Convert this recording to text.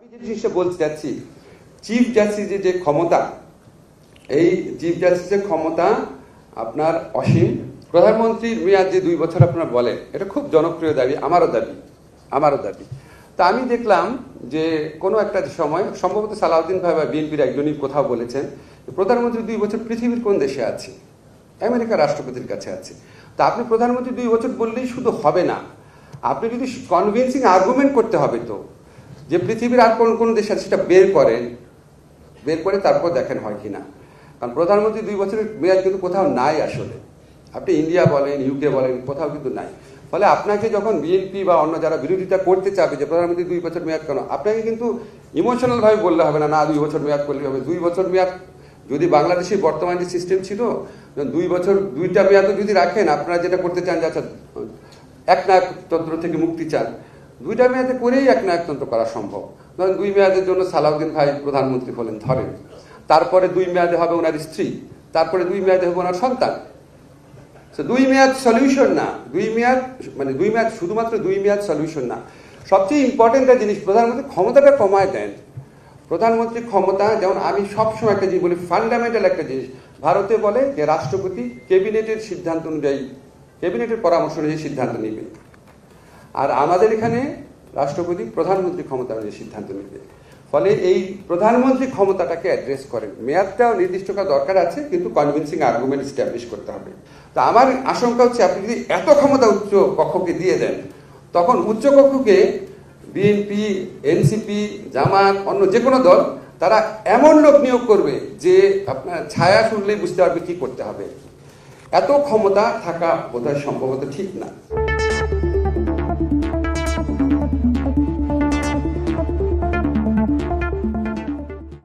আমি যে জিনিসটা বলতে চাচ্ছি, চিফ জাস্টিসের যে ক্ষমতা, এই চিফ জাস্টিসের ক্ষমতা আপনার অসীম। প্রধানমন্ত্রীর মেয়াদ যে 2 বছর আপনারা বলেন, এটা খুব জনপ্রিয় দাবি, আমারও দাবি। তা আমি দেখলাম যে কোনো একটা সময় সম্ভবত সালাউদ্দিন ভাই বা বিএনপির একজনই কোথাও বলেছেন প্রধানমন্ত্রী 2 বছর পৃথিবীর কোন দেশে আছে? আমেরিকার রাষ্ট্রপতির কাছে আছে। তা আপনি প্রধানমন্ত্রী 2 বছর বললেই শুধু হবে না, আপনি যদি কনভিন্সিং আর্গুমেন্ট করতে হবে তো যে পৃথিবীর আর কোন দেশ আছে সেটা বের করে তারপর দেখেন হয় কিনা। কারণ প্রধানমন্ত্রী 2 বছরের মেয়াদ কিন্তু কোথাও নাই আসলে। আপনি ইন্ডিয়া বলেন, ইউকে বলেন, কোথাও কিন্তু নাই। ফলে আপনাকে যখন বিএনপি বা অন্য যারা বিরোধিতা করতে চাবে যে প্রধানমন্ত্রী 2 বছর মেয়াদ কেন, আপনাকে কিন্তু ইমোশনাল ভাবে বললে হবে না, 2 বছর মেয়াদ করলে হবে। 2 বছর মেয়াদ যদি বাংলাদেশের বর্তমান যে সিস্টেম ছিল, 2 বছর 2টা মেয়াদও যদি রাখেন, আপনারা যেটা করতে চান যে আচ্ছা একনায়কতন্ত্র থেকে মুক্তি চান, 2টা মেয়াদে করেই একনায়কতন্ত্র করা সম্ভব। ধরেন 2 মেয়াদের জন্য সালাউদ্দিন ভাই প্রধানমন্ত্রী হলেন ধরেন, তারপরে 2 মেয়াদে হবে ওনার স্ত্রী, তারপরে 2 মেয়াদে হবে ওনার সন্তান। 2 মেয়াদ সলিউশন না, 2 মেয়াদ শুধুমাত্র 2 মেয়াদ সলিউশন না। সবচেয়ে ইম্পর্টেন্ট একটা জিনিস, প্রধানমন্ত্রী ক্ষমতাটা কমায় দেন। প্রধানমন্ত্রী ক্ষমতা, যেমন আমি সবসময় একটা জিনিস বলি, ফান্ডামেন্টাল একটা জিনিস ভারতে বলে যে রাষ্ট্রপতি ক্যাবিনেটের সিদ্ধান্ত অনুযায়ী, ক্যাবিনেটের পরামর্শ অনুযায়ী সিদ্ধান্ত নেবে, আর আমাদের এখানে রাষ্ট্রপতি প্রধানমন্ত্রী ক্ষমতা অনুযায়ী সিদ্ধান্ত নেবে। ফলে এই প্রধানমন্ত্রী ক্ষমতাটাকে অ্যাড্রেস করেন। মেয়াদটাও নির্দিষ্ট করা দরকার আছে, কিন্তু কনভিন্সিং আর্গুমেন্ট এস্টাবলিশ করতে হবে। তো আমার আশঙ্কা হচ্ছে আপনি যদি এত ক্ষমতা উচ্চ কক্ষকে দিয়ে দেন, তখন উচ্চ কক্ষকে বিএনপি, এনসিপি, জামাত, অন্য যে কোনো দল, তারা এমন লোক নিয়োগ করবে যে আপনার ছায়া শুনলেই বুঝতে পারবে কি করতে হবে। এত ক্ষমতা থাকা বোধহয় সম্ভবত ঠিক না।